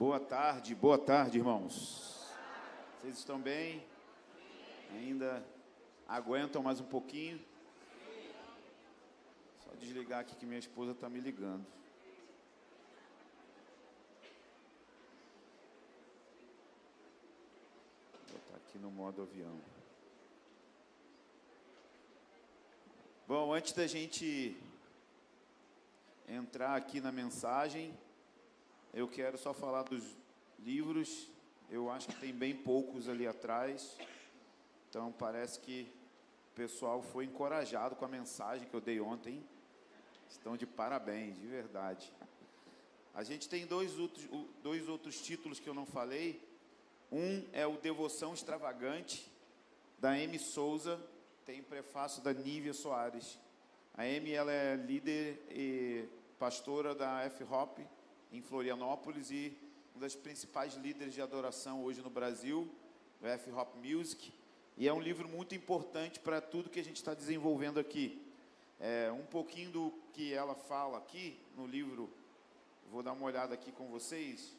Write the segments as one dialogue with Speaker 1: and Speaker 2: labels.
Speaker 1: Boa tarde, irmãos. Vocês estão bem? Ainda aguentam mais um pouquinho? Só desligar aqui que minha esposa está me ligando. Vou botar aqui no modo avião. Bom, antes da gente entrar aqui na mensagem, eu quero só falar dos livros. Eu acho que tem bem poucos ali atrás. Então, parece que o pessoal foi encorajado com a mensagem que eu dei ontem. Estão de parabéns, de verdade. A gente tem dois outros títulos que eu não falei. Um é o Devoção Extravagante, da Amy Souza. Tem prefácio da Nívia Soares. A Amy, ela é líder e pastora da F-Hop em Florianópolis e uma das principais líderes de adoração hoje no Brasil, o F-Hop Music, e é um livro muito importante para tudo que a gente está desenvolvendo aqui. Um pouquinho do que ela fala aqui no livro, vou dar uma olhada aqui com vocês.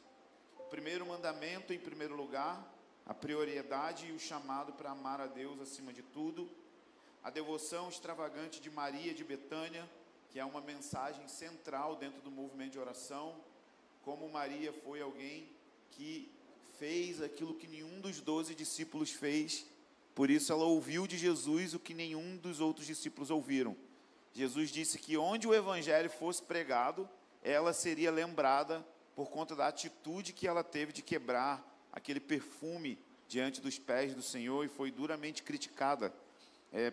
Speaker 1: O primeiro mandamento, em primeiro lugar, a prioridade e o chamado para amar a Deus acima de tudo. A devoção extravagante de Maria de Betânia, que é uma mensagem central dentro do movimento de oração. Como Maria foi alguém que fez aquilo que nenhum dos 12 discípulos fez, por isso ela ouviu de Jesus o que nenhum dos outros discípulos ouviram. Jesus disse que onde o evangelho fosse pregado, ela seria lembrada por conta da atitude que ela teve de quebrar aquele perfume diante dos pés do Senhor, e foi duramente criticada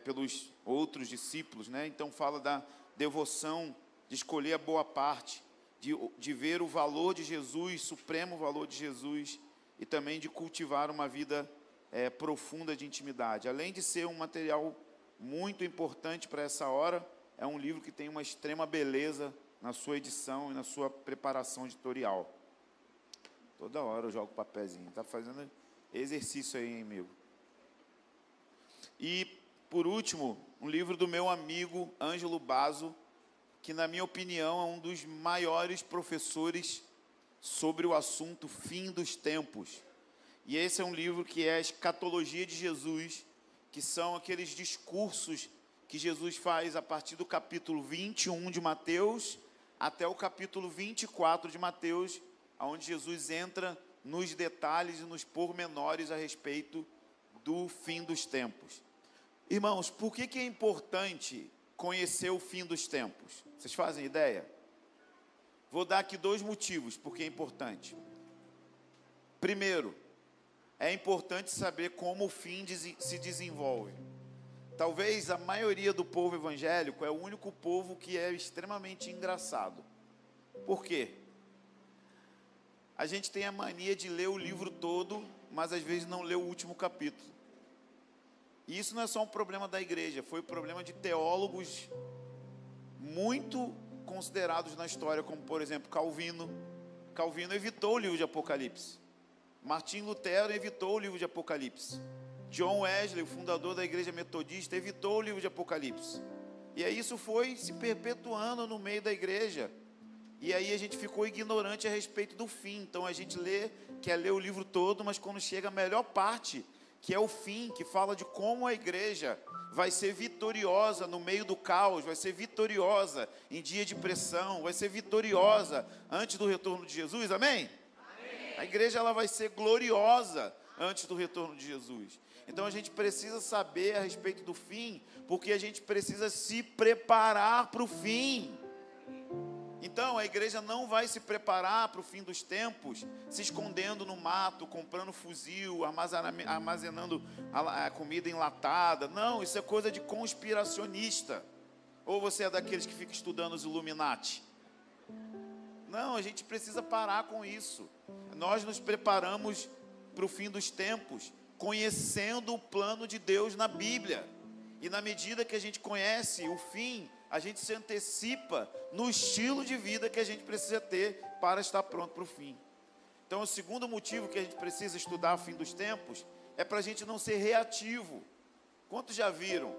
Speaker 1: pelos outros discípulos, né? Então fala da devoção, de escolher a boa parte, de ver o valor de Jesus, supremo valor de Jesus, e também de cultivar uma vida profunda de intimidade. Além de ser um material muito importante para essa hora, é um livro que tem uma extrema beleza na sua edição e na sua preparação editorial. Toda hora eu jogo papelzinho. Está fazendo exercício aí, hein, amigo? E, por último, um livro do meu amigo Ângelo Basso, que, na minha opinião, é um dos maiores professores sobre o assunto fim dos tempos. E esse é um livro que é a escatologia de Jesus, que são aqueles discursos que Jesus faz a partir do capítulo 21 de Mateus até o capítulo 24 de Mateus, onde Jesus entra nos detalhes e nos pormenores a respeito do fim dos tempos. Irmãos, por que é importante conhecer o fim dos tempos? Vocês fazem ideia? Vou dar aqui 2 motivos porque é importante. Primeiro, é importante saber como o fim se desenvolve. Talvez a maioria do povo evangélico é o único povo que é extremamente engraçado. Por quê? A gente tem a mania de ler o livro todo, mas às vezes não lê o último capítulo. E isso não é só um problema da igreja, foi um problema de teólogos muito considerados na história, como, por exemplo, Calvino. Calvino evitou o livro de Apocalipse. Martim Lutero evitou o livro de Apocalipse. John Wesley, o fundador da igreja metodista, evitou o livro de Apocalipse. E aí isso foi se perpetuando no meio da igreja. E aí a gente ficou ignorante a respeito do fim. Então a gente quer ler o livro todo, mas quando chega a melhor parte, que é o fim, que fala de como a igreja vai ser vitoriosa no meio do caos, vai ser vitoriosa em dia de pressão, vai ser vitoriosa antes do retorno de Jesus, amém? Amém. A igreja ela vai ser gloriosa antes do retorno de Jesus. Então a gente precisa saber a respeito do fim, porque a gente precisa se preparar para o fim. Então a igreja não vai se preparar para o fim dos tempos se escondendo no mato, comprando fuzil, armazenando a comida enlatada. Não, isso é coisa de conspiracionista. Ou você é daqueles que fica estudando os Illuminati? Não, a gente precisa parar com isso. Nós nos preparamos para o fim dos tempos conhecendo o plano de Deus na Bíblia. E na medida que a gente conhece o fim, a gente se antecipa no estilo de vida que a gente precisa ter para estar pronto para o fim. Então, o segundo motivo que a gente precisa estudar o fim dos tempos é para a gente não ser reativo. Quantos já viram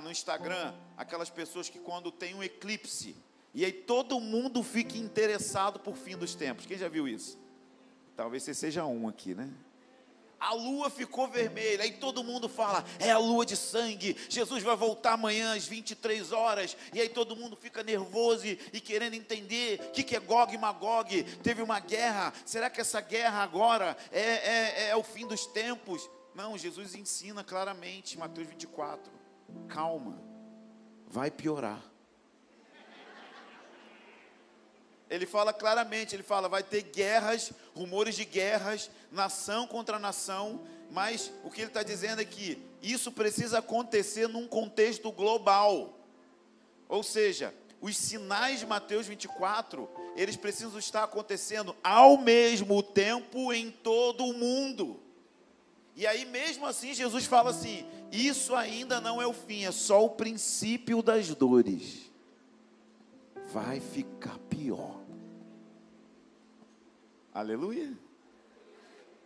Speaker 1: no Instagram aquelas pessoas que quando tem um eclipse, e aí todo mundo fica interessado por fim dos tempos? Quem já viu isso? Talvez você seja um aqui, né? A lua ficou vermelha, aí todo mundo fala, é a lua de sangue, Jesus vai voltar amanhã às 23 horas, e aí todo mundo fica nervoso e querendo entender o que é Gog e Magog, teve uma guerra, será que essa guerra agora é o fim dos tempos? Não, Jesus ensina claramente, Mateus 24, calma, vai piorar. Ele fala claramente, ele fala, vai ter guerras, rumores de guerras, nação contra nação, mas o que ele está dizendo é que isso precisa acontecer num contexto global. Ou seja, os sinais de Mateus 24, eles precisam estar acontecendo ao mesmo tempo em todo o mundo. E aí mesmo assim Jesus fala assim, isso ainda não é o fim, é só o princípio das dores. Vai ficar pior. Aleluia.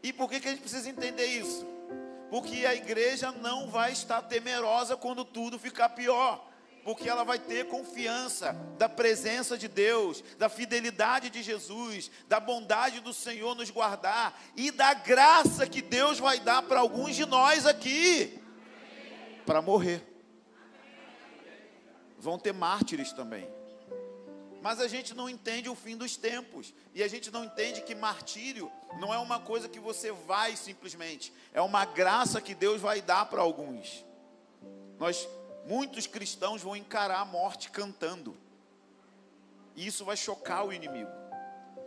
Speaker 1: E por que a gente precisa entender isso? Porque a igreja não vai estar temerosa quando tudo ficar pior. Porque ela vai ter confiança da presença de Deus, da fidelidade de Jesus, da bondade do Senhor nos guardar e da graça que Deus vai dar para alguns de nós aqui para morrer. Vão ter mártires também. Mas a gente não entende o fim dos tempos. E a gente não entende que martírio não é uma coisa que você vai simplesmente. É uma graça que Deus vai dar para alguns. Muitos cristãos vão encarar a morte cantando. E isso vai chocar o inimigo.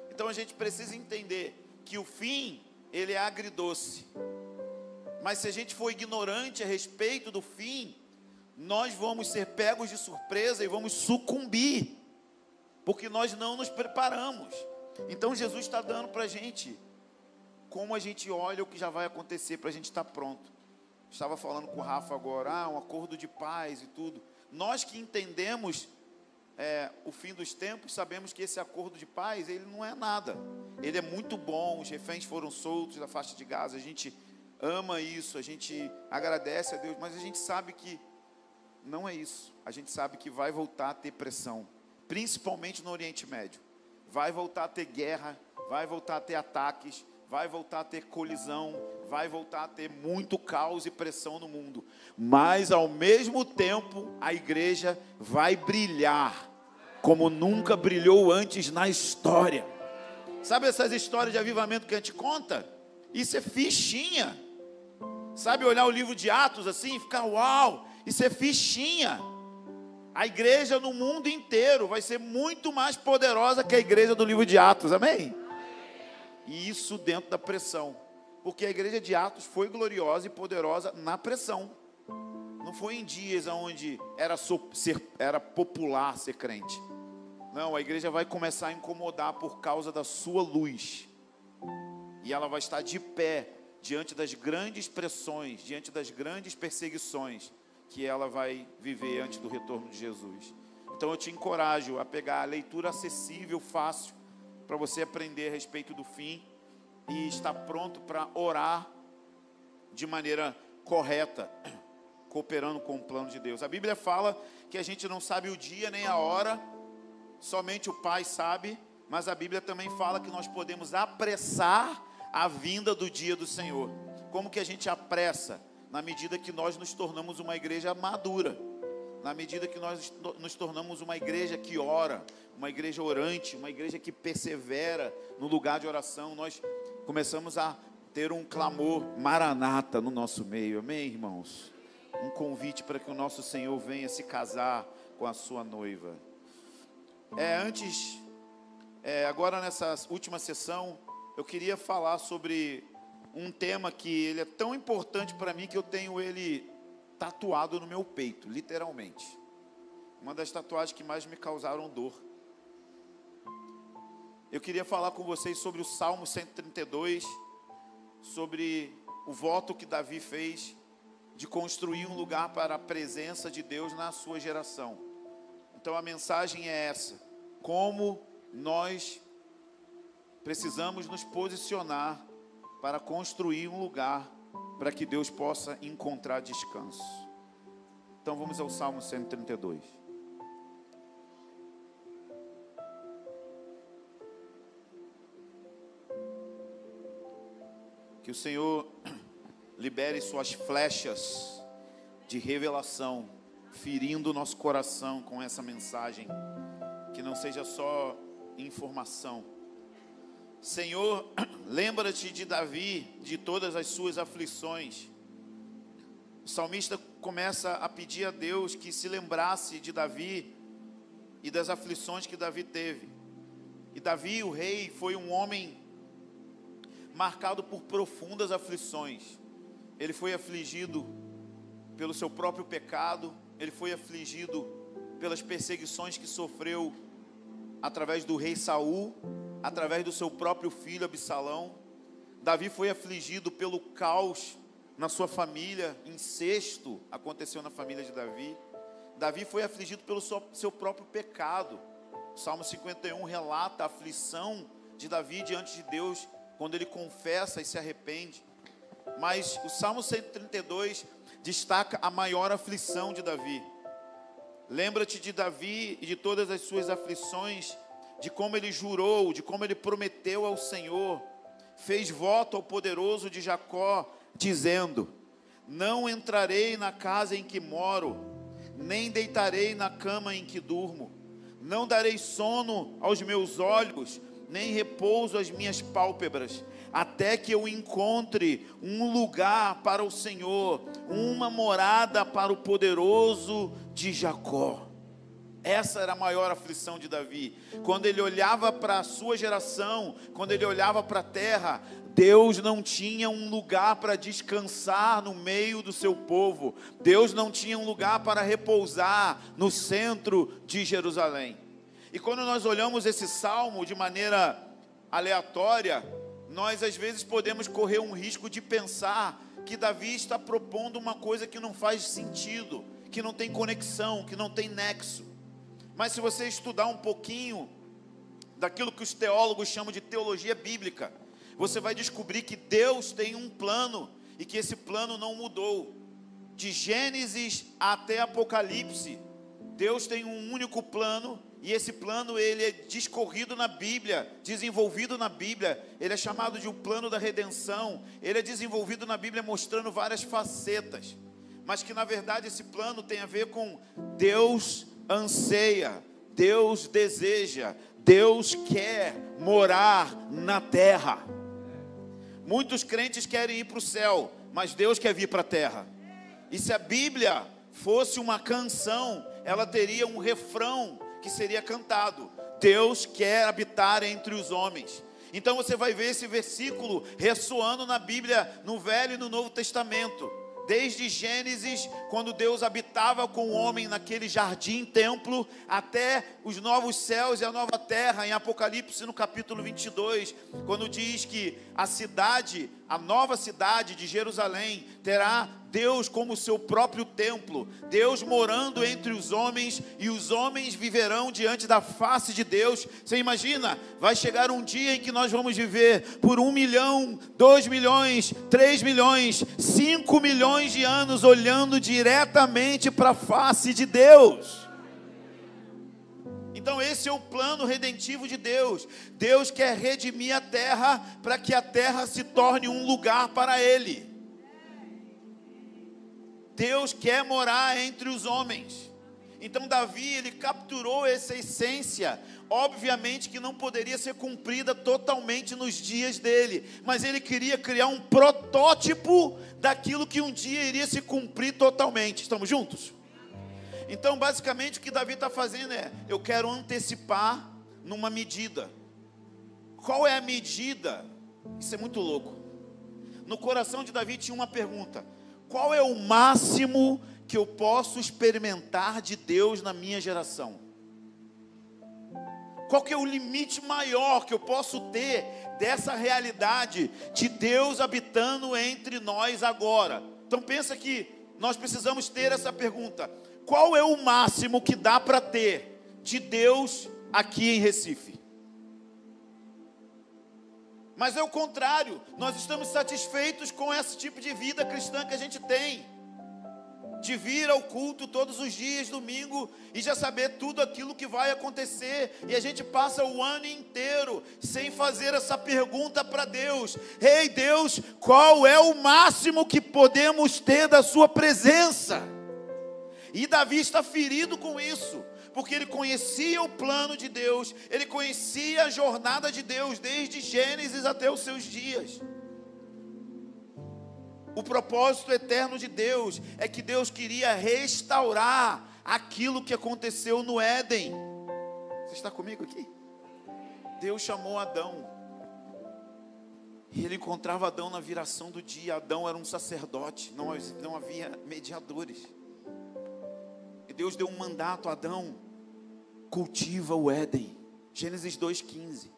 Speaker 1: Então a gente precisa entender que o fim, ele é agridoce. Mas se a gente for ignorante a respeito do fim, nós vamos ser pegos de surpresa e vamos sucumbir. Porque nós não nos preparamos. Então Jesus está dando para a gente como a gente olha o que já vai acontecer para a gente estar pronto. Estava falando com o Rafa agora, um acordo de paz e tudo. Nós que entendemos o fim dos tempos, sabemos que esse acordo de paz, ele não é nada. Ele é muito bom, os reféns foram soltos da faixa de Gaza, a gente ama isso, a gente agradece a Deus, mas a gente sabe que não é isso. A gente sabe que vai voltar a ter pressão. Principalmente no Oriente Médio, vai voltar a ter guerra, vai voltar a ter ataques, vai voltar a ter colisão, vai voltar a ter muito caos e pressão no mundo, mas ao mesmo tempo a igreja vai brilhar, como nunca brilhou antes na história. Sabe essas histórias de avivamento que a gente conta? Isso é fichinha. Sabe olhar o livro de Atos assim e ficar uau, isso é fichinha. A igreja no mundo inteiro vai ser muito mais poderosa que a igreja do livro de Atos, amém? E isso dentro da pressão, porque a igreja de Atos foi gloriosa e poderosa na pressão. Não foi em dias onde era popular ser crente. Não, a igreja vai começar a incomodar por causa da sua luz. E ela vai estar de pé diante das grandes pressões, diante das grandes perseguições que ela vai viver antes do retorno de Jesus. Então eu te encorajo a pegar a leitura acessível, fácil, para você aprender a respeito do fim e estar pronto para orar de maneira correta, cooperando com o plano de Deus. A Bíblia fala que a gente não sabe o dia nem a hora, somente o Pai sabe, mas a Bíblia também fala que nós podemos apressar a vinda do dia do Senhor. Como que a gente apressa? Na medida que nós nos tornamos uma igreja madura, na medida que nós nos tornamos uma igreja que ora, uma igreja orante, uma igreja que persevera no lugar de oração, nós começamos a ter um clamor maranata no nosso meio, amém, irmãos? Um convite para que o nosso Senhor venha se casar com a sua noiva. Agora nessa última sessão, eu queria falar sobre um tema que ele é tão importante para mim que eu tenho ele tatuado no meu peito, literalmente. Uma das tatuagens que mais me causaram dor. Eu queria falar com vocês sobre o Salmo 132, sobre o voto que Davi fez de construir um lugar para a presença de Deus na sua geração. Então a mensagem é essa: como nós precisamos nos posicionar para construir um lugar para que Deus possa encontrar descanso. Então vamos ao Salmo 132. Que o Senhor libere suas flechas de revelação, ferindo o nosso coração com essa mensagem, que não seja só informação. Senhor, lembra-te de Davi, de todas as suas aflições. O salmista começa a pedir a Deus que se lembrasse de Davi e das aflições que Davi teve. E Davi, o rei, foi um homem marcado por profundas aflições. Ele foi afligido pelo seu próprio pecado, ele foi afligido pelas perseguições que sofreu através do rei Saul, através do seu próprio filho Absalão. Davi foi afligido pelo caos na sua família, incesto aconteceu na família de Davi. Davi foi afligido pelo seu próprio pecado. O Salmo 51 relata a aflição de Davi diante de Deus, quando ele confessa e se arrepende. Mas o Salmo 132 destaca a maior aflição de Davi. Lembra-te de Davi e de todas as suas aflições, de como ele jurou, de como ele prometeu ao Senhor, fez voto ao poderoso de Jacó, dizendo: não entrarei na casa em que moro, nem deitarei na cama em que durmo, não darei sono aos meus olhos, nem repouso às minhas pálpebras, até que eu encontre um lugar para o Senhor, uma morada para o poderoso de Jacó. Essa era a maior aflição de Davi. Quando ele olhava para a sua geração, quando ele olhava para a terra, Deus não tinha um lugar para descansar no meio do seu povo. Deus não tinha um lugar para repousar no centro de Jerusalém. E quando nós olhamos esse salmo de maneira aleatória, nós às vezes podemos correr um risco de pensar que Davi está propondo uma coisa que não faz sentido, que não tem conexão, que não tem nexo. Mas se você estudar um pouquinho daquilo que os teólogos chamam de teologia bíblica, você vai descobrir que Deus tem um plano e que esse plano não mudou. De Gênesis até Apocalipse, Deus tem um único plano, e esse plano ele é discorrido na Bíblia, desenvolvido na Bíblia. Ele é chamado de o plano da redenção. Ele é desenvolvido na Bíblia mostrando várias facetas, mas que na verdade esse plano tem a ver com Deus anseia, Deus deseja, Deus quer morar na terra. Muitos crentes querem ir para o céu, mas Deus quer vir para a terra. E se a Bíblia fosse uma canção, ela teria um refrão que seria cantado: Deus quer habitar entre os homens. Então você vai ver esse versículo ressoando na Bíblia, no Velho e no Novo Testamento. Desde Gênesis, quando Deus habitava com o homem naquele jardim-templo, até os novos céus e a nova terra, em Apocalipse no capítulo 22, quando diz que a cidade, a nova cidade de Jerusalém, terá Deus como seu próprio templo, Deus morando entre os homens, e os homens viverão diante da face de Deus. Você imagina? Vai chegar um dia em que nós vamos viver por 1 milhão, 2 milhões, 3 milhões, 5 milhões de anos olhando diretamente para a face de Deus. Então esse é o plano redentivo de Deus. Deus quer redimir a terra para que a terra se torne um lugar para Ele. Deus quer morar entre os homens. Então Davi, ele capturou essa essência. Obviamente que não poderia ser cumprida totalmente nos dias dele, mas ele queria criar um protótipo daquilo que um dia iria se cumprir totalmente. Estamos juntos? Então basicamente o que Davi está fazendo é: eu quero antecipar numa medida. Qual é a medida? Isso é muito louco. No coração de Davi tinha uma pergunta: qual é o máximo que eu posso experimentar de Deus na minha geração? Qual que é o limite maior que eu posso ter dessa realidade de Deus habitando entre nós agora? Então pensa que nós precisamos ter essa pergunta: qual é o máximo que dá para ter de Deus aqui em Recife? Mas é o contrário, nós estamos satisfeitos com esse tipo de vida cristã que a gente tem. de vir ao culto todos os dias, domingo, e já saber tudo aquilo que vai acontecer, e a gente passa o ano inteiro sem fazer essa pergunta para Deus: ei Deus, qual é o máximo que podemos ter da sua presença? E Davi está ferido com isso, porque ele conhecia o plano de Deus, ele conhecia a jornada de Deus, desde Gênesis até os seus dias. O propósito eterno de Deus é que Deus queria restaurar aquilo que aconteceu no Éden. Você está comigo aqui? Deus chamou Adão, e ele encontrava Adão na viração do dia. Adão era um sacerdote, não havia mediadores. E Deus deu um mandato a Adão: cultiva o Éden. Gênesis 2:15.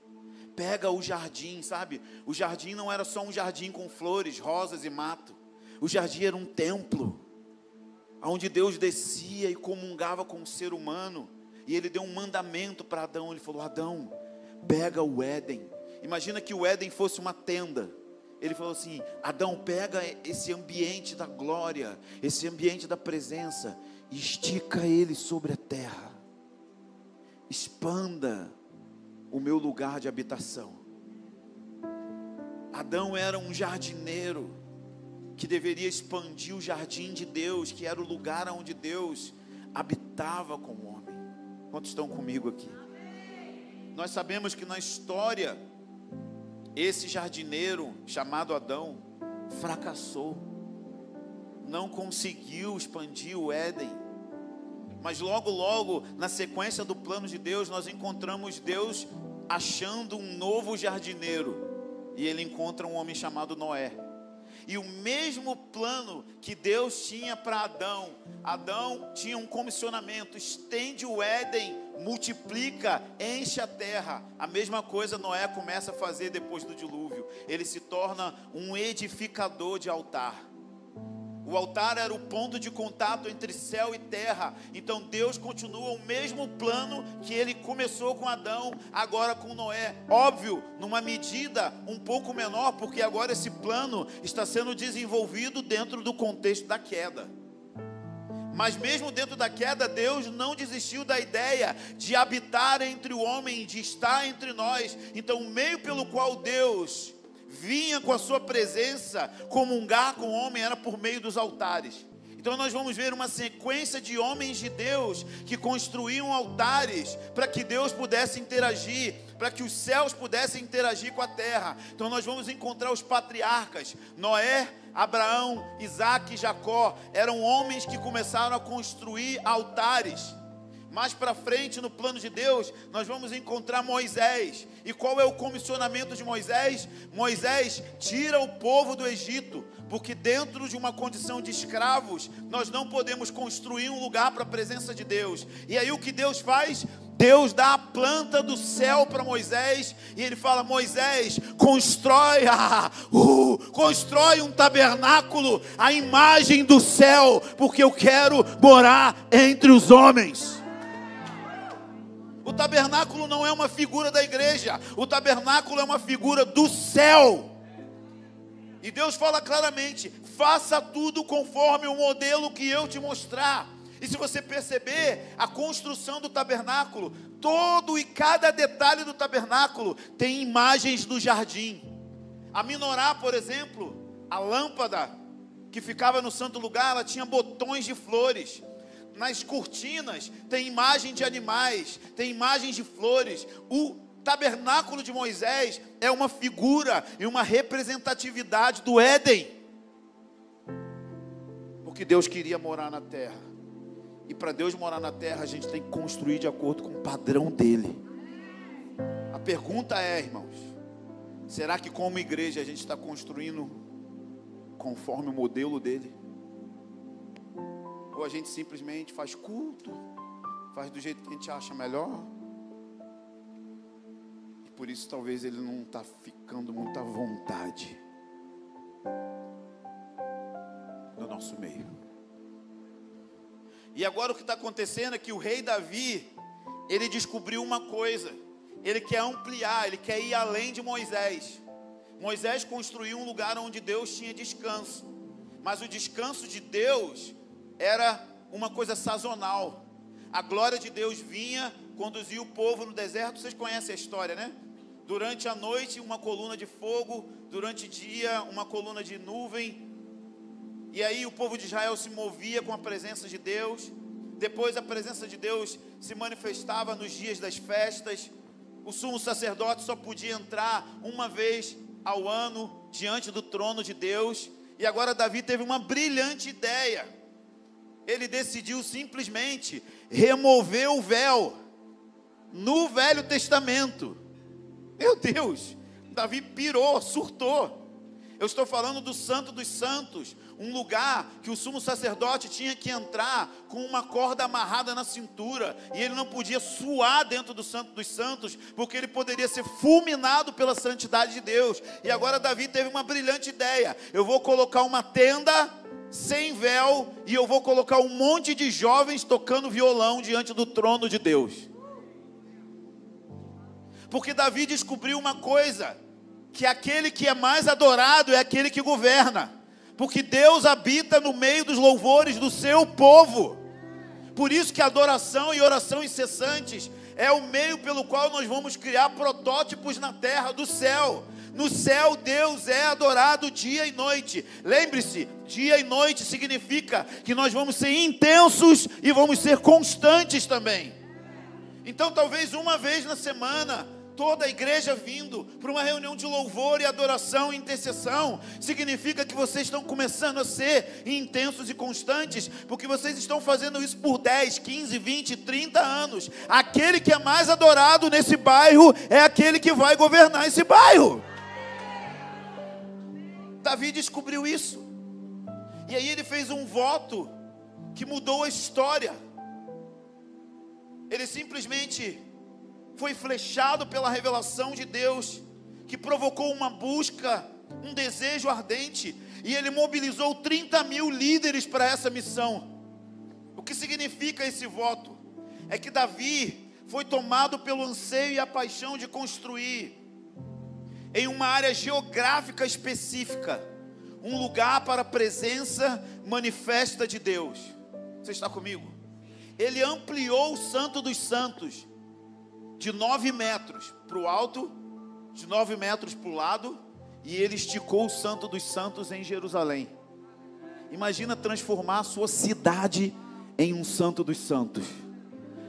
Speaker 1: Pega o jardim, sabe? O jardim não era só um jardim com flores, rosas e mato. O jardim era um templo, onde Deus descia e comungava com o ser humano. E ele deu um mandamento para Adão. Ele falou: Adão, pega o Éden. Imagina que o Éden fosse uma tenda. Ele falou assim: Adão, pega esse ambiente da glória, esse ambiente da presença, e estica ele sobre a terra. Expanda o meu lugar de habitação. Adão era um jardineiro que deveria expandir o jardim de Deus, que era o lugar onde Deus habitava com o homem. Quantos estão comigo aqui? Nós sabemos que na história, esse jardineiro chamado Adão fracassou, não conseguiu expandir o Éden. Mas logo, na sequência do plano de Deus, nós encontramos Deus achando um novo jardineiro. E ele encontra um homem chamado Noé. E o mesmo plano que Deus tinha para Adão, Adão tinha um comissionamento: estende o Éden, multiplica, enche a terra. A mesma coisa Noé começa a fazer depois do dilúvio. Ele se torna um edificador de altar. O altar era o ponto de contato entre céu e terra. Então Deus continua o mesmo plano que ele começou com Adão, agora com Noé. Óbvio, numa medida um pouco menor, porque agora esse plano está sendo desenvolvido dentro do contexto da queda. Mas mesmo dentro da queda, Deus não desistiu da ideia de habitar entre o homem, de estar entre nós. Então o meio pelo qual Deus vinha com a sua presença comungar com o homem era por meio dos altares. Então nós vamos ver uma sequência de homens de Deus que construíam altares para que Deus pudesse interagir, para que os céus pudessem interagir com a terra. Então nós vamos encontrar os patriarcas: Noé, Abraão, Isaac e Jacó. Eram homens que começaram a construir altares. Mais para frente, no plano de Deus, nós vamos encontrar Moisés. E qual é o comissionamento de Moisés? Moisés tira o povo do Egito, porque dentro de uma condição de escravos, nós não podemos construir um lugar para a presença de Deus. E aí o que Deus faz? Deus dá a planta do céu para Moisés, e ele fala: Moisés, constrói um tabernáculo, a imagem do céu, porque eu quero morar entre os homens. O tabernáculo não é uma figura da igreja, o tabernáculo é uma figura do céu. E Deus fala claramente: faça tudo conforme o modelo que eu te mostrar. E se você perceber, a construção do tabernáculo, todo e cada detalhe do tabernáculo tem imagens do jardim. A menorá, por exemplo, a lâmpada que ficava no santo lugar, ela tinha botões de flores. Nas cortinas tem imagem de animais, tem imagens de flores. O tabernáculo de Moisés é uma figura e uma representatividade do Éden, porque Deus queria morar na terra. E para Deus morar na terra, a gente tem que construir de acordo com o padrão dele. A pergunta é, irmãos, será que como igreja a gente está construindo conforme o modelo dele? Ou a gente simplesmente faz culto, faz do jeito que a gente acha melhor? E por isso talvez ele não está ficando muito à vontade no nosso meio. E agora o que está acontecendo é que o rei Davi, ele descobriu uma coisa: ele quer ampliar, ele quer ir além de Moisés. Moisés construiu um lugar onde Deus tinha descanso, mas o descanso de Deus era uma coisa sazonal. A glória de Deus vinha, conduzia o povo no deserto. Vocês conhecem a história, né? Durante a noite, uma coluna de fogo. Durante o dia, uma coluna de nuvem. E aí o povo de Israel se movia com a presença de Deus. Depois a presença de Deus se manifestava nos dias das festas. O sumo sacerdote só podia entrar uma vez ao ano diante do trono de Deus. E agora Davi teve uma brilhante ideia. Ele decidiu simplesmente remover o véu no Velho Testamento. Meu Deus, Davi pirou, surtou. Eu estou falando do Santo dos Santos, um lugar que o sumo sacerdote tinha que entrar com uma corda amarrada na cintura, e ele não podia suar dentro do Santo dos Santos, porque ele poderia ser fulminado pela santidade de Deus. E agora Davi teve uma brilhante ideia: eu vou colocar uma tenda sem véu, e eu vou colocar um monte de jovens tocando violão diante do trono de Deus. Porque Davi descobriu uma coisa, que aquele que é mais adorado é aquele que governa, porque Deus habita no meio dos louvores do seu povo. Por isso que adoração e oração incessantes é o meio pelo qual nós vamos criar protótipos na terra do céu. No céu Deus é adorado dia e noite. Lembre-se, dia e noite significa que nós vamos ser intensos e vamos ser constantes também. Então talvez uma vez na semana, toda a igreja vindo para uma reunião de louvor e adoração e intercessão, significa que vocês estão começando a ser intensos e constantes, porque vocês estão fazendo isso por 10, 15, 20, 30 anos. Aquele que é mais adorado nesse bairro é aquele que vai governar esse bairro. Davi descobriu isso, e aí ele fez um voto que mudou a história. Ele simplesmente foi flechado pela revelação de Deus, que provocou uma busca, um desejo ardente, e ele mobilizou 30 mil líderes para essa missão. O que significa esse voto? É que Davi foi tomado pelo anseio e a paixão de construir em uma área geográfica específica um lugar para a presença manifesta de Deus. Você está comigo? Ele ampliou o Santo dos Santos de 9 metros para o alto, de 9 metros para o lado, e ele esticou o Santo dos Santos em Jerusalém. Imagina transformar a sua cidade em um Santo dos Santos,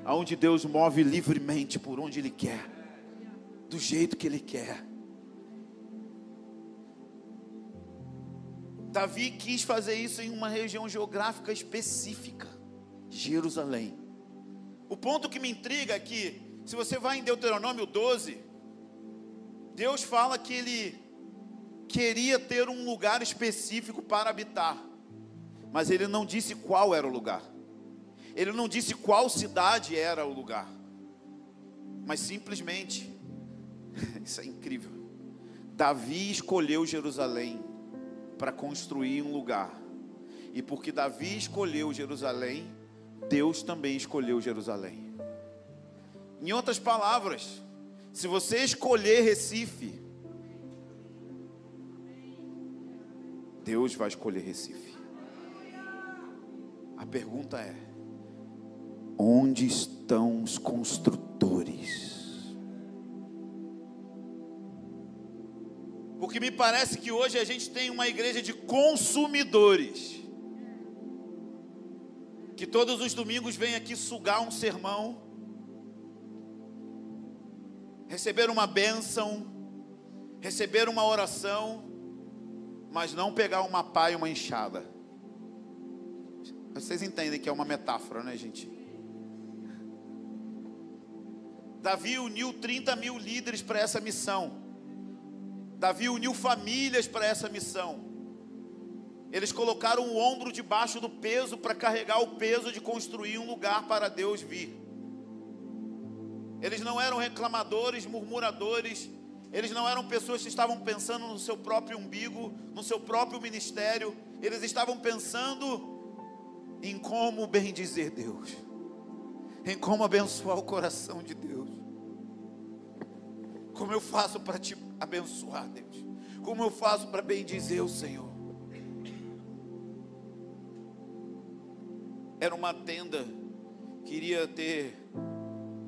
Speaker 1: onde Deus move livremente por onde Ele quer, do jeito que Ele quer. Davi quis fazer isso em uma região geográfica específica, Jerusalém. O ponto que me intriga é que, se você vai em Deuteronômio 12, Deus fala que Ele queria ter um lugar específico para habitar, mas Ele não disse qual era o lugar. Ele não disse qual cidade era o lugar, mas simplesmente, isso é incrível, Davi escolheu Jerusalém para construir um lugar, e porque Davi escolheu Jerusalém, Deus também escolheu Jerusalém. Em outras palavras, se você escolher Recife, Deus vai escolher Recife. A pergunta é: onde estão os construtores? Porque me parece que hoje a gente tem uma igreja de consumidores, que todos os domingos vem aqui sugar um sermão, receber uma bênção, receber uma oração, mas não pegar uma pá e uma enxada. Vocês entendem que é uma metáfora, né, gente? Davi uniu 30 mil líderes para essa missão. Davi uniu famílias para essa missão. Eles colocaram o ombro debaixo do peso para carregar o peso de construir um lugar para Deus vir. Eles não eram reclamadores, murmuradores. Eles não eram pessoas que estavam pensando no seu próprio umbigo, no seu próprio ministério. Eles estavam pensando em como bendizer Deus, em como abençoar o coração de Deus. Como eu faço para te abençoar, Deus? Como eu faço para bendizer o Senhor? era uma tenda que iria ter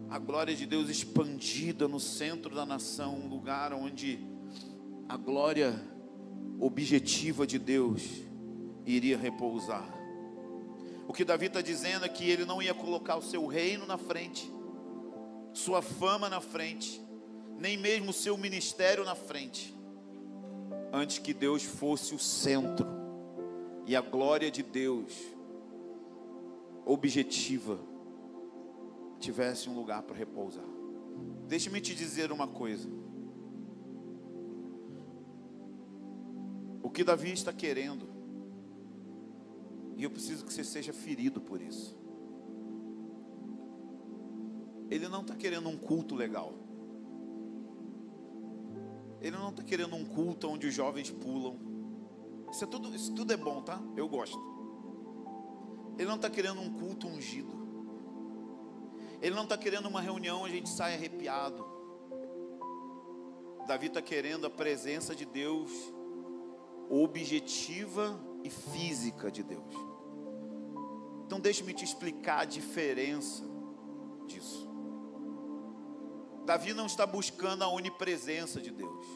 Speaker 1: a glória de Deus expandida no centro da nação, um lugar onde a glória objetiva de Deus iria repousar. O que Davi está dizendo é que ele não ia colocar o seu reino na frente, sua fama na frente, nem mesmo o seu ministério na frente, antes que Deus fosse o centro e a glória de Deus objetiva tivesse um lugar para repousar. Deixe-me te dizer uma coisa. O que Davi está querendo, e eu preciso que você seja ferido por isso, ele não está querendo um culto legal. Ele não está querendo um culto onde os jovens pulam. Isso tudo é bom, tá? Eu gosto. Ele não está querendo um culto ungido. Ele não está querendo uma reunião onde a gente sai arrepiado. Davi está querendo a presença de Deus objetiva e física de Deus. Então deixe-me te explicar a diferença disso. Davi não está buscando a onipresença de Deus.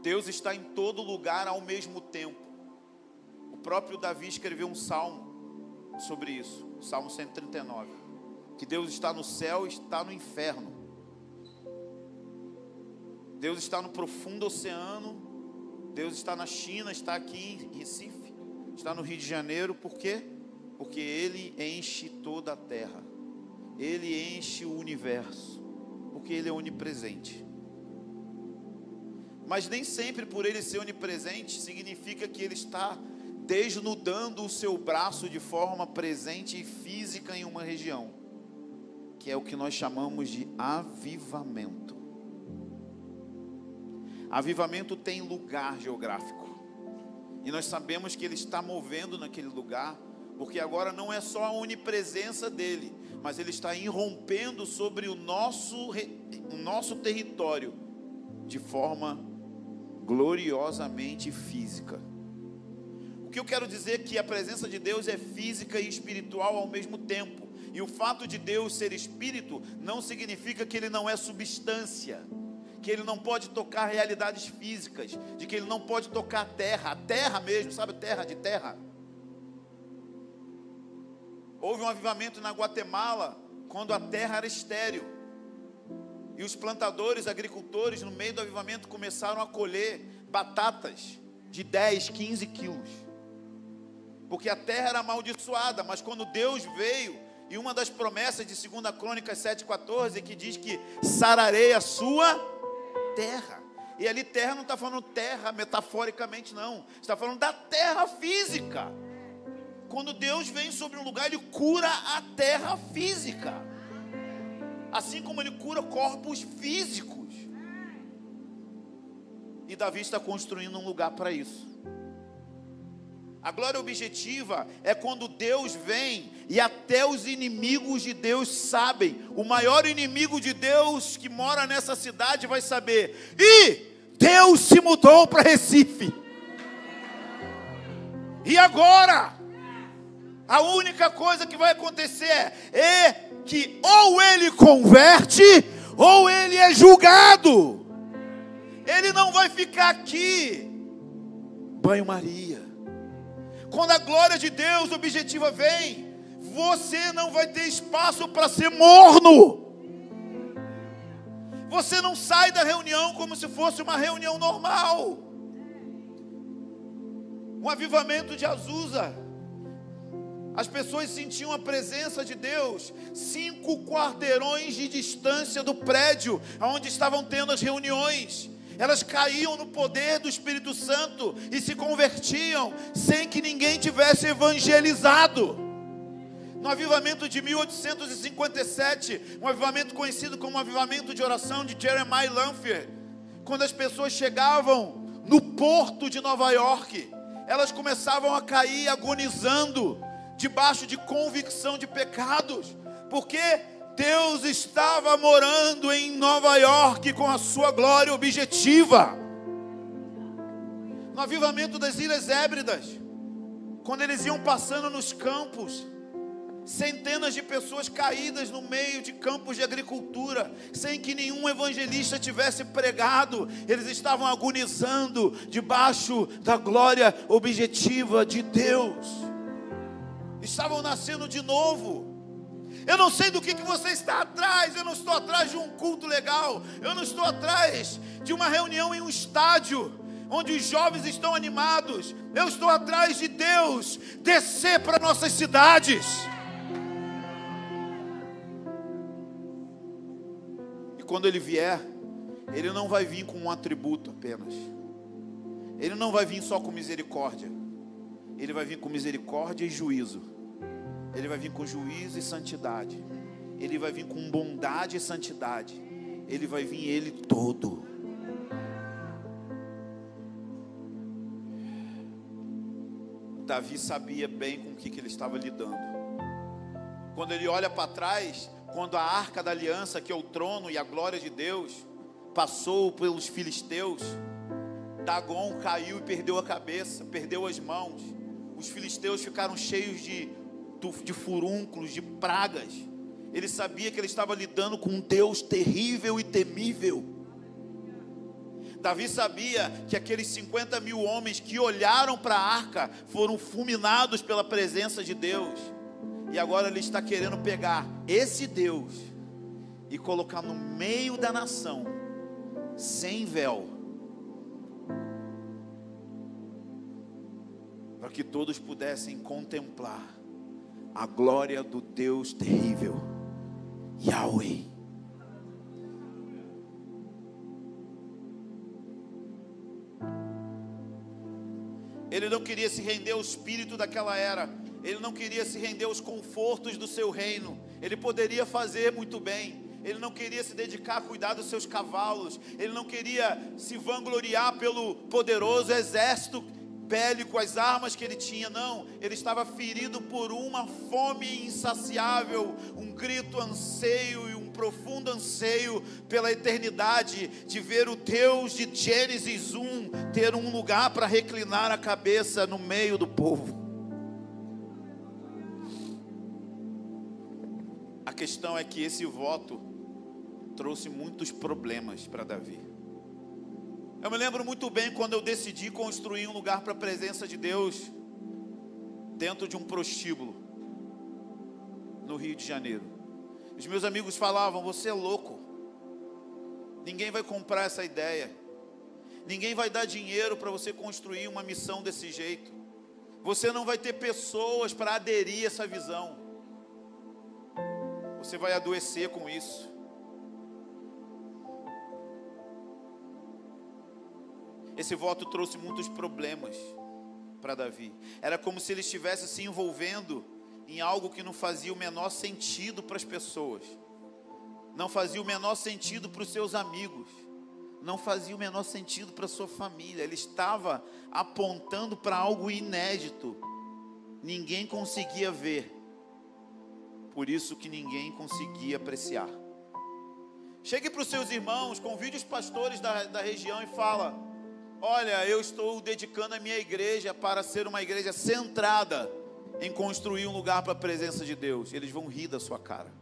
Speaker 1: Deus está em todo lugar ao mesmo tempo. O próprio Davi escreveu um salmo sobre isso, o Salmo 139, que Deus está no céu e está no inferno. Deus está no profundo oceano, Deus está na China, está aqui em Recife, está no Rio de Janeiro. Por quê? Porque Ele enche toda a terra, Ele enche o universo, porque Ele é onipresente. Mas nem sempre por Ele ser onipresente significa que Ele está desnudando o seu braço de forma presente e física em uma região, que é o que nós chamamos de avivamento. Avivamento tem lugar geográfico, e nós sabemos que Ele está movendo naquele lugar, porque agora não é só a onipresença dEle, mas Ele está irrompendo sobre o nosso território, de forma gloriosamente física. O que eu quero dizer é que a presença de Deus é física e espiritual ao mesmo tempo. E o fato de Deus ser espírito não significa que Ele não é substância, que Ele não pode tocar realidades físicas, de que Ele não pode tocar a terra mesmo, sabe, terra de terra. Houve um avivamento na Guatemala, quando a terra era estéril, e os plantadores, agricultores, no meio do avivamento, começaram a colher batatas de 10, 15 quilos, porque a terra era amaldiçoada. Mas quando Deus veio, e uma das promessas de 2 Crônicas 7,14, que diz que sararei a sua terra, e ali terra não está falando terra metaforicamente, não, está falando da terra física. Quando Deus vem sobre um lugar, Ele cura a terra física, assim como Ele cura corpos físicos. E Davi está construindo um lugar para isso. A glória objetiva é quando Deus vem e até os inimigos de Deus sabem. O maior inimigo de Deus que mora nessa cidade vai saber: e Deus se mudou para Recife. E agora, a única coisa que vai acontecer é que ou ele converte, ou ele é julgado. Ele não vai ficar aqui banho-maria. Quando a glória de Deus objetiva vem, você não vai ter espaço para ser morno. Você não sai da reunião como se fosse uma reunião normal. Um avivamento de Azusa, as pessoas sentiam a presença de Deus 5 quarteirões de distância do prédio onde estavam tendo as reuniões. Elas caíam no poder do Espírito Santo e se convertiam sem que ninguém tivesse evangelizado. No avivamento de 1857, um avivamento conhecido como avivamento de oração de Jeremiah Lanphier, quando as pessoas chegavam no porto de Nova York, elas começavam a cair agonizando, debaixo de convicção de pecados, porque Deus estava morando em Nova York com a sua glória objetiva. No avivamento das Ilhas Hébridas, Quando eles iam passando nos campos, centenas de pessoas caídas no meio de campos de agricultura, sem que nenhum evangelista tivesse pregado. Eles estavam agonizando debaixo da glória objetiva de Deus. Estavam nascendo de novo. Eu não sei do que você está atrás. Eu não estou atrás de um culto legal. Eu não estou atrás de uma reunião em um estádio onde os jovens estão animados. Eu estou atrás de Deus descer para nossas cidades. E quando Ele vier, Ele não vai vir com um atributo apenas. Ele não vai vir só com misericórdia. Ele vai vir com misericórdia e juízo. Ele vai vir com juízo e santidade. Ele vai vir com bondade e santidade. Ele vai vir Ele todo. Davi sabia bem com o que ele estava lidando. Quando ele olha para trás, quando a arca da aliança, que é o trono e a glória de Deus, passou pelos filisteus, Dagon caiu e perdeu a cabeça, perdeu as mãos. Os filisteus ficaram cheios de furúnculos, de pragas. Ele sabia que ele estava lidando com um Deus terrível e temível. Davi sabia que aqueles 50 mil homens que olharam para a arca foram fulminados pela presença de Deus. E agora ele está querendo pegar esse Deus e colocar no meio da nação, sem véu, para que todos pudessem contemplar a glória do Deus terrível, Yahweh. Ele não queria se render ao espírito daquela era. Ele não queria se render aos confortos do seu reino. Ele poderia fazer muito bem. Ele não queria se dedicar a cuidar dos seus cavalos. Ele não queria se vangloriar pelo poderoso exército bélico, as armas que ele tinha. Não, ele estava ferido por uma fome insaciável, um grito, anseio e um profundo anseio pela eternidade, de ver o Deus de Gênesis 1 ter um lugar para reclinar a cabeça no meio do povo. A questão é que esse voto trouxe muitos problemas para Davi. Eu me lembro muito bem quando eu decidi construir um lugar para a presença de Deus dentro de um prostíbulo no Rio de Janeiro. Os meus amigos falavam: você é louco, ninguém vai comprar essa ideia, ninguém vai dar dinheiro para você construir uma missão desse jeito, você não vai ter pessoas para aderir a essa visão, você vai adoecer com isso. Esse voto trouxe muitos problemas para Davi. Era como se ele estivesse se envolvendo em algo que não fazia o menor sentido para as pessoas, não fazia o menor sentido para os seus amigos, não fazia o menor sentido para a sua família. Ele estava apontando para algo inédito, ninguém conseguia ver, por isso que ninguém conseguia apreciar. Chegue para os seus irmãos, convide os pastores da região e fala: olha, eu estou dedicando a minha igreja para ser uma igreja centrada em construir um lugar para a presença de Deus. Eles vão rir da sua cara.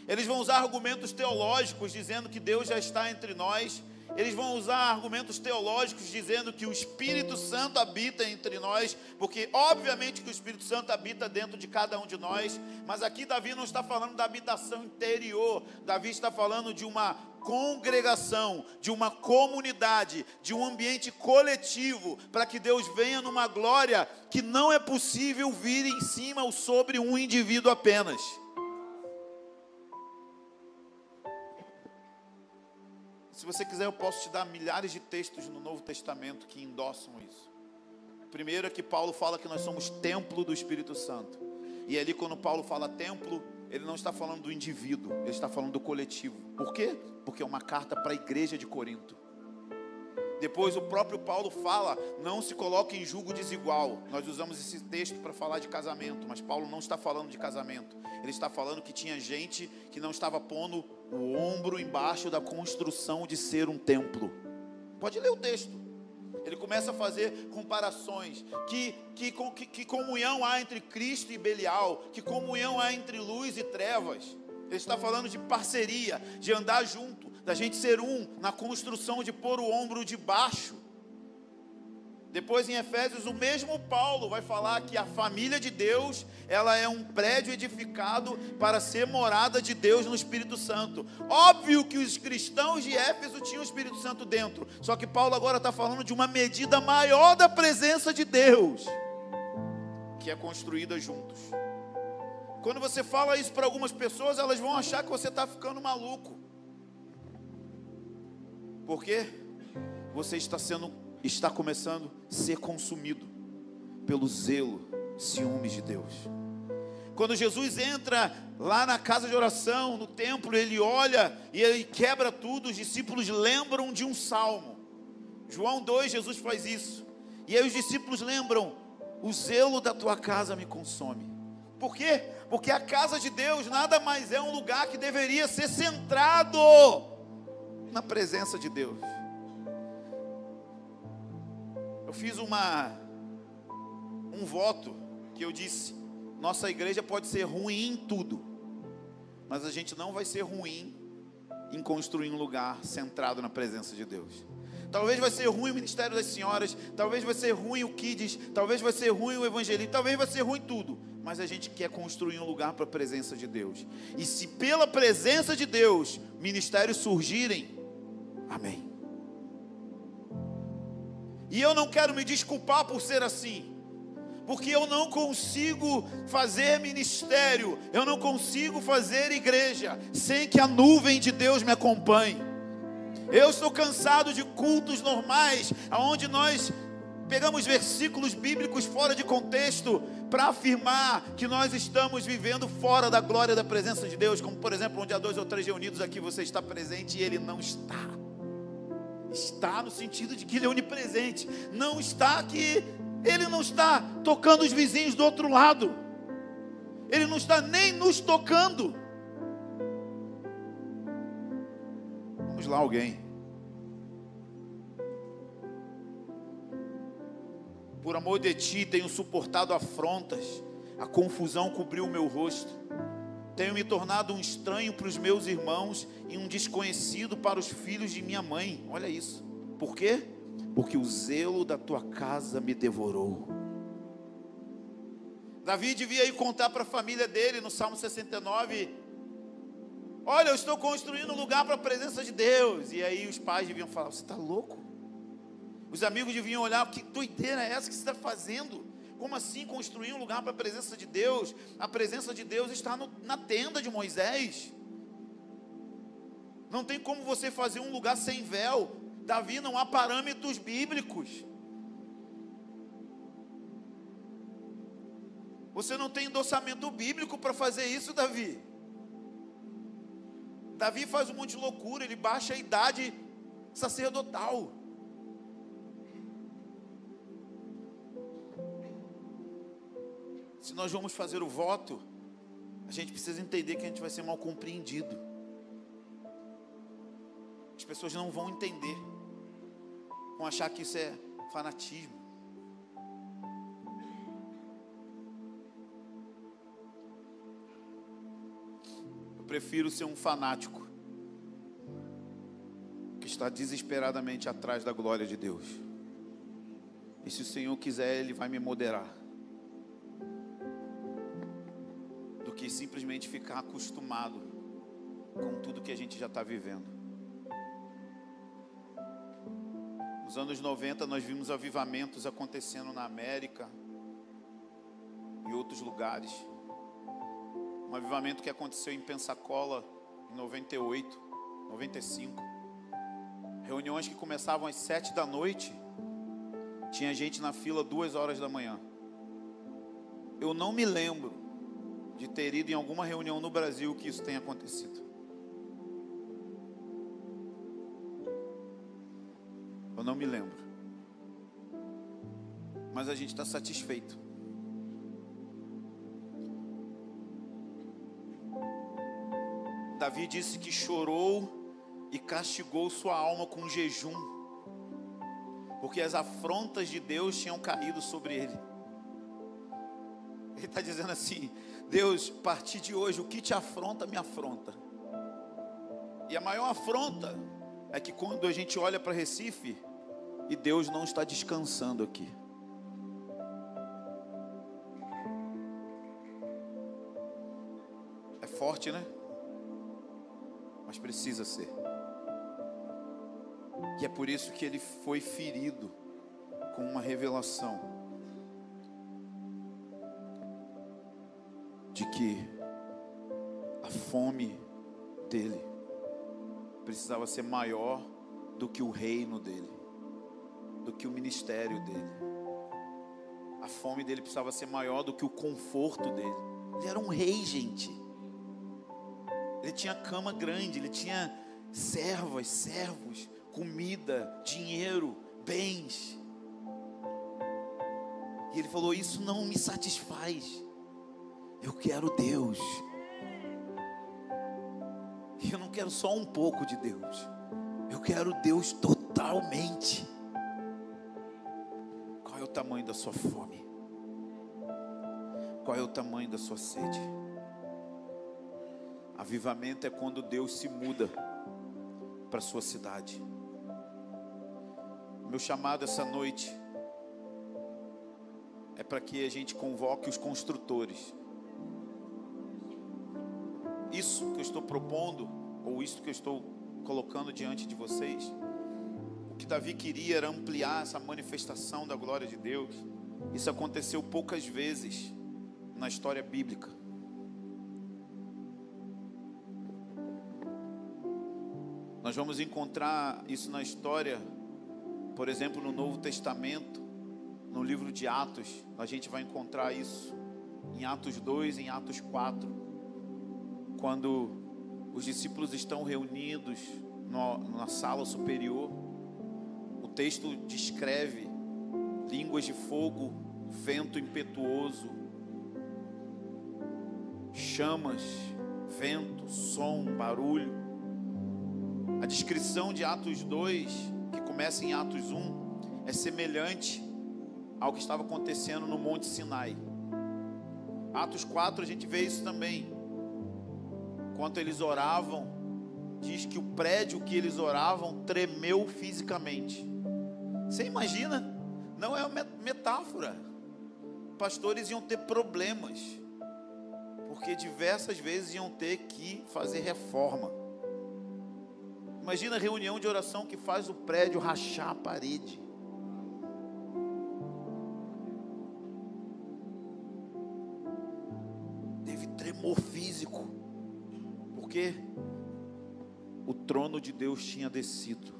Speaker 1: Eles vão usar argumentos teológicos dizendo que Deus já está entre nós. Eles vão usar argumentos teológicos dizendo que o Espírito Santo habita entre nós, porque obviamente que o Espírito Santo habita dentro de cada um de nós. Mas aqui Davi não está falando da habitação interior. Davi está falando de uma congregação, de uma comunidade, de um ambiente coletivo, para que Deus venha numa glória que não é possível vir em cima ou sobre um indivíduo apenas. Se você quiser, eu posso te dar milhares de textos no Novo Testamento que endossam isso. Primeiro é que Paulo fala que nós somos templo do Espírito Santo. E ali, quando Paulo fala templo, ele não está falando do indivíduo, ele está falando do coletivo. Por quê? Porque é uma carta para a igreja de Corinto. Depois o próprio Paulo fala: não se coloque em julgo desigual. Nós usamos esse texto para falar de casamento, mas Paulo não está falando de casamento. Ele está falando que tinha gente que não estava pondo o ombro embaixo da construção de ser um templo. Pode ler o texto. Ele começa a fazer comparações. Que comunhão há entre Cristo e Belial? Que comunhão há entre luz e trevas? Ele está falando de parceria, de andar junto, da gente ser um, na construção de pôr o ombro de baixo. Depois em Efésios, o mesmo Paulo vai falar que a família de Deus, ela é um prédio edificado para ser morada de Deus no Espírito Santo. Óbvio que os cristãos de Éfeso tinham o Espírito Santo dentro, só que Paulo agora está falando de uma medida maior da presença de Deus, que é construída juntos. Quando você fala isso para algumas pessoas, elas vão achar que você está ficando maluco. Por quê? Você está começando a ser consumido pelo zelo, ciúmes de Deus. Quando Jesus entra lá na casa de oração, no templo, ele olha e ele quebra tudo. Os discípulos lembram de um salmo. João 2, Jesus faz isso. E aí os discípulos lembram: o zelo da tua casa me consome. Por quê? Porque a casa de Deus nada mais é um lugar que deveria ser centrado na presença de Deus. Eu fiz um voto que eu disse: nossa igreja pode ser ruim em tudo, mas a gente não vai ser ruim em construir um lugar centrado na presença de Deus. Talvez vai ser ruim o ministério das senhoras, talvez vai ser ruim o Kids, talvez vai ser ruim o evangelismo, talvez vai ser ruim tudo, mas a gente quer construir um lugar para a presença de Deus. E se pela presença de Deus ministérios surgirem, amém. E eu não quero me desculpar por ser assim, porque eu não consigo fazer ministério, eu não consigo fazer igreja sem que a nuvem de Deus me acompanhe. Eu estou cansado de cultos normais, onde nós pegamos versículos bíblicos fora de contexto para afirmar que nós estamos vivendo fora da glória da presença de Deus, como por exemplo, onde há 2 ou 3 reunidos aqui, você está presente e ele não está. Está no sentido de que ele é onipresente. Não está que ele não está tocando os vizinhos do outro lado. Ele não está nem nos tocando. Vamos lá, alguém. Por amor de ti tenho suportado afrontas, a confusão cobriu o meu rosto. Tenho me tornado um estranho para os meus irmãos e um desconhecido para os filhos de minha mãe. Olha isso. Por quê? Porque o zelo da tua casa me devorou. Davi devia ir contar para a família dele no Salmo 69. Olha, eu estou construindo um lugar para a presença de Deus. E aí os pais deviam falar: você está louco? Os amigos deviam olhar: que doideira é essa que você está fazendo? Como assim construir um lugar para a presença de Deus? A presença de Deus está na tenda de Moisés. Não tem como você fazer um lugar sem véu. Davi, não há parâmetros bíblicos. Você não tem endossamento bíblico para fazer isso, Davi. Davi faz um monte de loucura, ele baixa a idade sacerdotal. Se nós vamos fazer o voto, a gente precisa entender que a gente vai ser mal compreendido. As pessoas não vão entender, vão achar que isso é fanatismo. Eu prefiro ser um fanático que está desesperadamente atrás da glória de Deus. E se o Senhor quiser, Ele vai me moderar, do que simplesmente ficar acostumado com tudo que a gente já está vivendo. Nos anos 90 nós vimos avivamentos acontecendo na América e outros lugares. Um avivamento que aconteceu em Pensacola em 98, 95. Reuniões que começavam às 7 da noite. Tinha gente na fila 2 horas da manhã. Eu não me lembro de ter ido em alguma reunião no Brasil que isso tenha acontecido. Eu não me lembro. Mas a gente está satisfeito. Davi disse que chorou e castigou sua alma com jejum. porque as afrontas de Deus tinham caído sobre ele. Ele está dizendo assim: Deus, a partir de hoje, o que te afronta, me afronta. E a maior afronta é que quando a gente olha para Recife e Deus não está descansando aqui. É forte, né? Mas precisa ser. E é por isso que ele foi ferido com uma revelação de que a fome dele precisava ser maior do que o reino dele, do que o ministério dele. A fome dele precisava ser maior do que o conforto dele. Ele era um rei, gente. Ele tinha cama grande, ele tinha servas, servos, comida, dinheiro, bens. E ele falou: isso não me satisfaz. Eu quero Deus. E eu não quero só um pouco de Deus. Eu quero Deus totalmente. Qual é o tamanho da sua fome? Qual é o tamanho da sua sede? Avivamento é quando Deus se muda para a sua cidade. Meu chamado essa noite é para que a gente convoque os construtores. Isso que eu estou propondo, ou isso que eu estou colocando diante de vocês, o que Davi queria era ampliar essa manifestação da glória de Deus. Isso aconteceu poucas vezes na história bíblica. Nós vamos encontrar isso na história, por exemplo, no Novo Testamento, no livro de Atos. A gente vai encontrar isso em Atos 2, em Atos 4. Quando os discípulos estão reunidos na sala superior, o texto descreve línguas de fogo, vento impetuoso, chamas, vento, som, barulho. A descrição de Atos 2, que começa em Atos 1, é semelhante ao que estava acontecendo no Monte Sinai. Atos 4 a gente vê isso também. Enquanto eles oravam, diz que o prédio que eles oravam tremeu fisicamente. Você imagina? Não é uma metáfora. Pastores iam ter problemas, porque diversas vezes iam ter que fazer reforma. Imagina a reunião de oração que faz o prédio rachar a parede. Teve tremor físico, porque o trono de Deus tinha descido.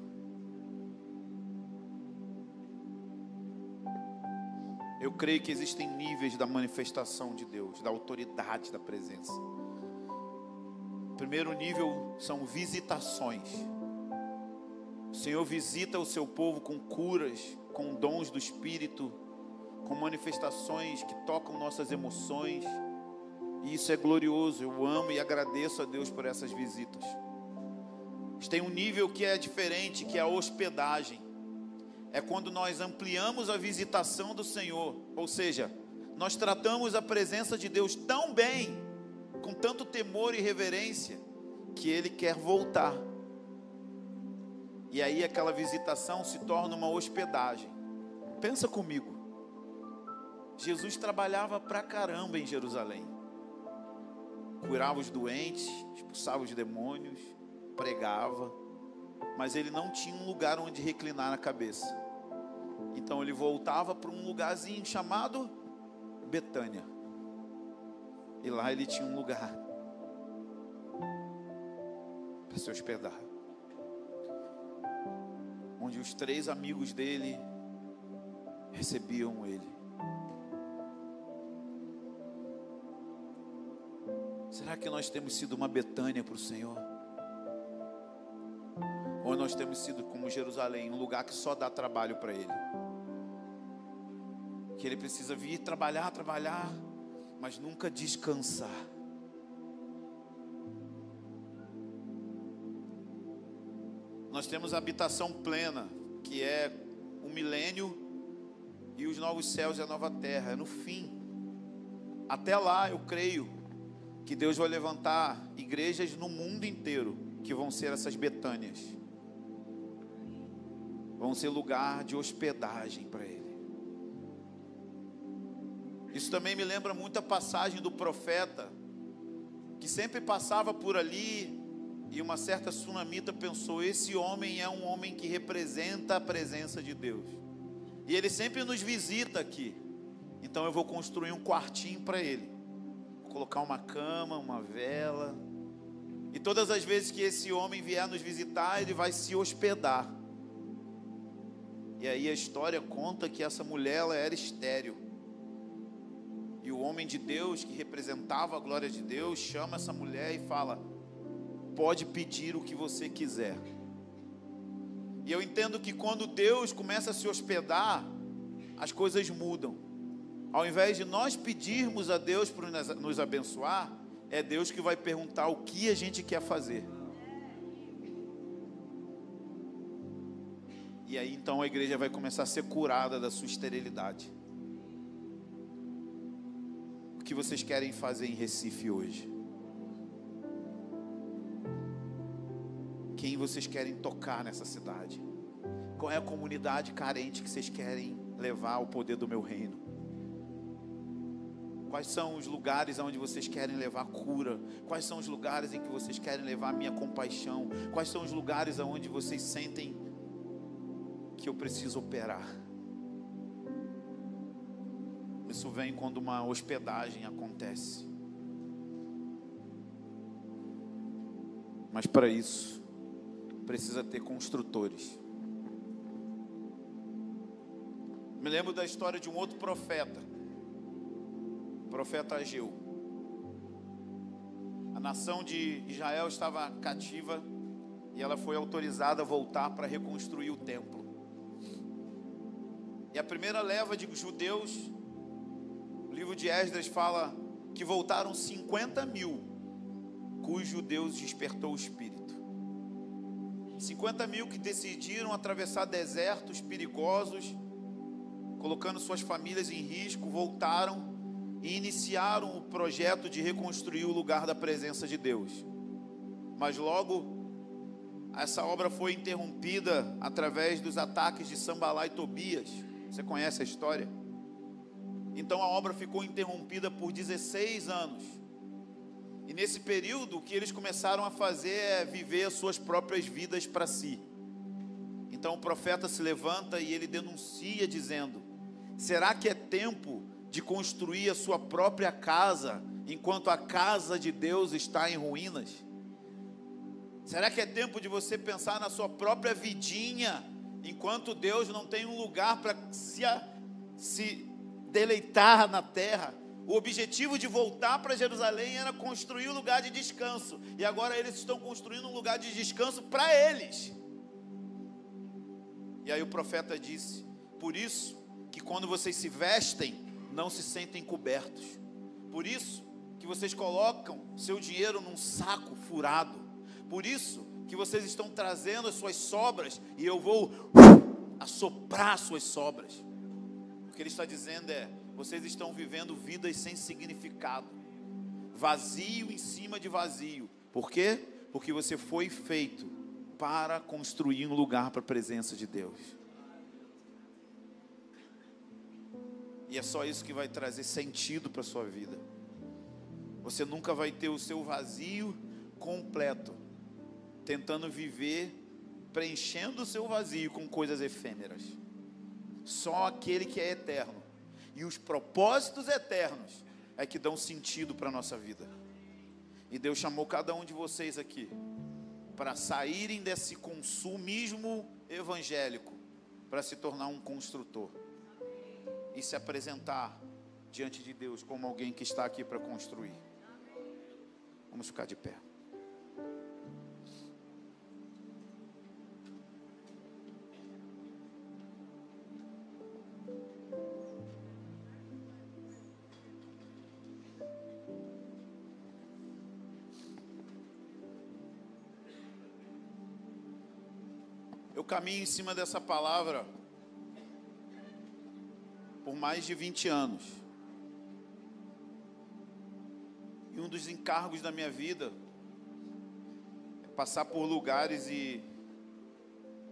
Speaker 1: Eu creio que existem níveis da manifestação de Deus, da autoridade da presença. O primeiro nível são visitações. O Senhor visita o seu povo com curas, com dons do Espírito, com manifestações que tocam nossas emoções. E isso é glorioso. Eu amo e agradeço a Deus por essas visitas. Mas tem um nível que é diferente, que é a hospedagem. É quando nós ampliamos a visitação do Senhor. Ou seja, nós tratamos a presença de Deus tão bem, com tanto temor e reverência, que Ele quer voltar. E aí aquela visitação se torna uma hospedagem. Pensa comigo. Jesus trabalhava pra caramba em Jerusalém. Curava os doentes, expulsava os demônios, pregava. Mas ele não tinha um lugar onde reclinar a cabeça. Então ele voltava para um lugarzinho chamado Betânia. E lá ele tinha um lugar para se hospedar, onde os 3 amigos dele recebiam ele. Será que nós temos sido uma Betânia para o Senhor? Ou nós temos sido como Jerusalém, um lugar que só dá trabalho para Ele? Que Ele precisa vir trabalhar, mas nunca descansar. Nós temos a habitação plena, que é o milênio e os novos céus e a nova terra. É no fim. Até lá, eu creio que Deus vai levantar igrejas no mundo inteiro que vão ser essas Betânias. Vão ser lugar de hospedagem para Ele. Isso também me lembra muito a passagem do profeta, que sempre passava por ali, e uma certa sunamita pensou: esse homem é um homem que representa a presença de Deus, e ele sempre nos visita aqui, então eu vou construir um quartinho para ele, vou colocar uma cama, uma vela, e todas as vezes que esse homem vier nos visitar, ele vai se hospedar. E aí a história conta que essa mulher, ela era estéril. E o homem de Deus, que representava a glória de Deus, chama essa mulher e fala: pode pedir o que você quiser. E eu entendo que quando Deus começa a se hospedar, as coisas mudam. Ao invés de nós pedirmos a Deus para nos abençoar, é Deus que vai perguntar o que a gente quer fazer. E aí então a igreja vai começar a ser curada da sua esterilidade. O que vocês querem fazer em Recife hoje? Quem vocês querem tocar nessa cidade? Qual é a comunidade carente que vocês querem levar ao poder do meu reino? Quais são os lugares onde vocês querem levar cura? Quais são os lugares em que vocês querem levar minha compaixão? Quais são os lugares onde vocês sentem que eu preciso operar? Isso vem quando uma hospedagem acontece. Mas para isso, precisa ter construtores. Me lembro da história de um outro profeta, o profeta Ageu. A nação de Israel estava cativa e ela foi autorizada a voltar para reconstruir o templo. E a primeira leva de judeus, o livro de Esdras fala que voltaram 50.000, cujo Deus despertou o espírito. 50.000 que decidiram atravessar desertos perigosos, colocando suas famílias em risco, voltaram e iniciaram o projeto de reconstruir o lugar da presença de Deus. Mas logo essa obra foi interrompida através dos ataques de Sambalá e Tobias. Você conhece a história? Então a obra ficou interrompida por 16 anos. E nesse período o que eles começaram a fazer é viver as suas próprias vidas para si. Então o profeta se levanta e ele denuncia dizendo: será que é tempo de construir a sua própria casa, enquanto a casa de Deus está em ruínas? Será que é tempo de você pensar na sua própria vidinha, enquanto Deus não tem um lugar para se deleitar na terra? O objetivo de voltar para Jerusalém era construir um lugar de descanso, e agora eles estão construindo um lugar de descanso para eles. E aí o profeta disse: por isso que quando vocês se vestem, não se sentem cobertos. Por isso que vocês colocam seu dinheiro num saco furado. Por isso que vocês estão trazendo as suas sobras, e eu vou assoprar suas sobras. O que ele está dizendo é: vocês estão vivendo vidas sem significado, vazio em cima de vazio. Por quê? Porque você foi feito para construir um lugar para a presença de Deus. E é só isso que vai trazer sentido para a sua vida. Você nunca vai ter o seu vazio completo, tentando viver, preenchendo o seu vazio com coisas efêmeras. Só aquele que é eterno e os propósitos eternos é que dão sentido para a nossa vida. E Deus chamou cada um de vocês aqui para saírem desse consumismo evangélico, para se tornar um construtor e se apresentar diante de Deus como alguém que está aqui para construir. Vamos ficar de pé. Eu caminho em cima dessa palavra por mais de 20 anos. E um dos encargos da minha vida é passar por lugares e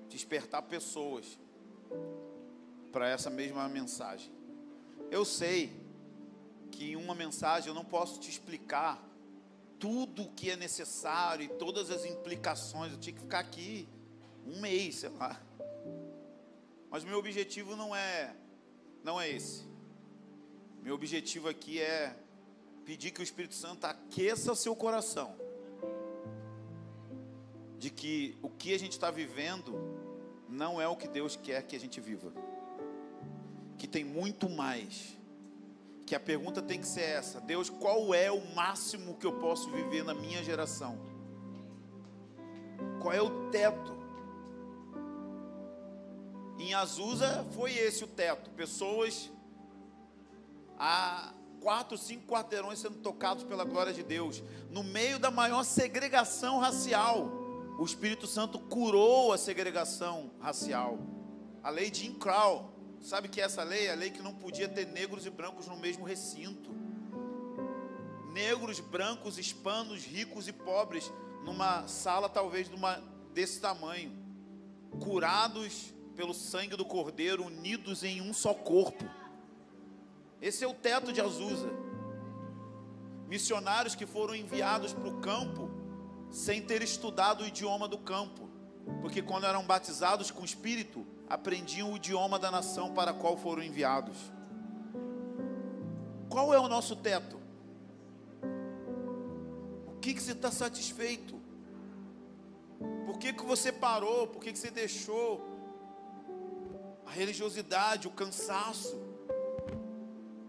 Speaker 1: despertar pessoas para essa mesma mensagem. Eu sei que em uma mensagem eu não posso te explicar tudo o que é necessário e todas as implicações. Eu tinha que ficar aqui um mês, sei lá. Mas meu objetivo não é esse. Meu objetivo aqui é pedir que o Espírito Santo aqueça seu coração, de que o que a gente está vivendo não é o que Deus quer que a gente viva, que tem muito mais, que a pergunta tem que ser essa: Deus, qual é o máximo que eu posso viver na minha geração? Qual é o teto? Em Azusa foi esse o teto, pessoas a 4, 5 quarteirões sendo tocados pela glória de Deus, no meio da maior segregação racial. O Espírito Santo curou a segregação racial. A lei de Jim Crow, sabe o que é essa lei? A lei que não podia ter negros e brancos no mesmo recinto. Negros, brancos, hispanos, ricos e pobres, numa sala talvez desse tamanho, curados pelo sangue do Cordeiro, unidos em um só corpo. Esse é o teto de Azusa. Missionários que foram enviados para o campo sem ter estudado o idioma do campo, porque quando eram batizados com o Espírito, aprendiam o idioma da nação para a qual foram enviados. Qual é o nosso teto? O que você está satisfeito? Por que você parou? Por que você deixou a religiosidade, o cansaço?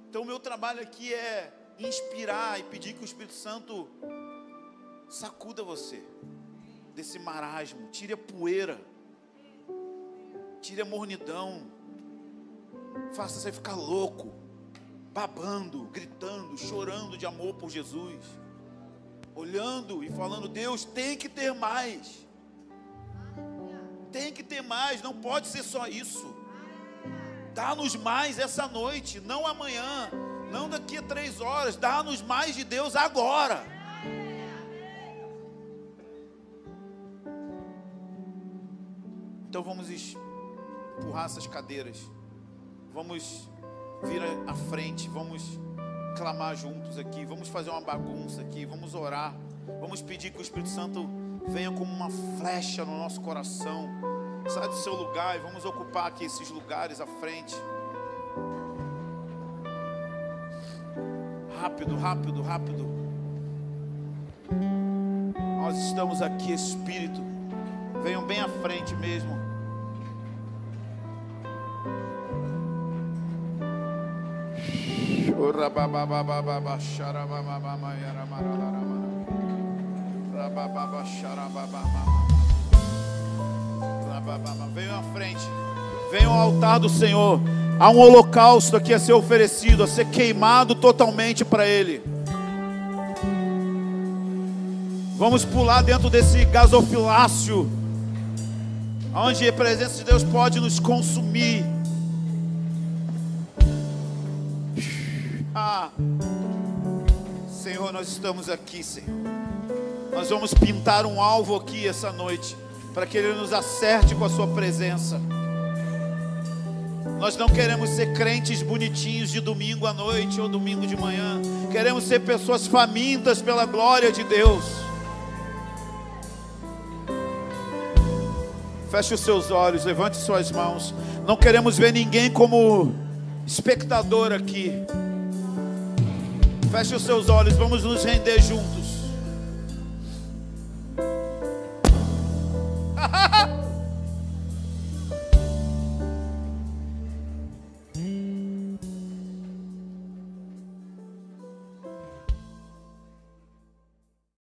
Speaker 1: Então o meu trabalho aqui é inspirar e pedir que o Espírito Santo sacuda você desse marasmo, tire a poeira, tire a mornidão, faça você ficar louco, babando, gritando, chorando de amor por Jesus, olhando e falando: Deus, tem que ter mais, não pode ser só isso. Dá-nos mais essa noite, não amanhã, não daqui a 3 horas. Dá-nos mais de Deus agora. Então vamos empurrar essas cadeiras, vamos vir à frente, vamos clamar juntos aqui, vamos fazer uma bagunça aqui, vamos orar, vamos pedir que o Espírito Santo venha como uma flecha no nosso coração. Sai do seu lugar e vamos ocupar aqui esses lugares à frente. Rápido, rápido, rápido. Nós estamos aqui, Espírito. Venham bem à frente mesmo. Venham à frente, venham ao altar do Senhor. Há um holocausto aqui a ser oferecido, a ser queimado totalmente para Ele. Vamos pular dentro desse gasofilácio, onde a presença de Deus pode nos consumir. Senhor, nós estamos aqui, Senhor. Nós vamos pintar um alvo aqui essa noite, para que Ele nos acerte com a sua presença. Nós não queremos ser crentes bonitinhos de domingo à noite ou domingo de manhã. Queremos ser pessoas famintas pela glória de Deus. Feche os seus olhos, levante suas mãos. Não queremos ver ninguém como espectador aqui. Feche os seus olhos, vamos nos render juntos.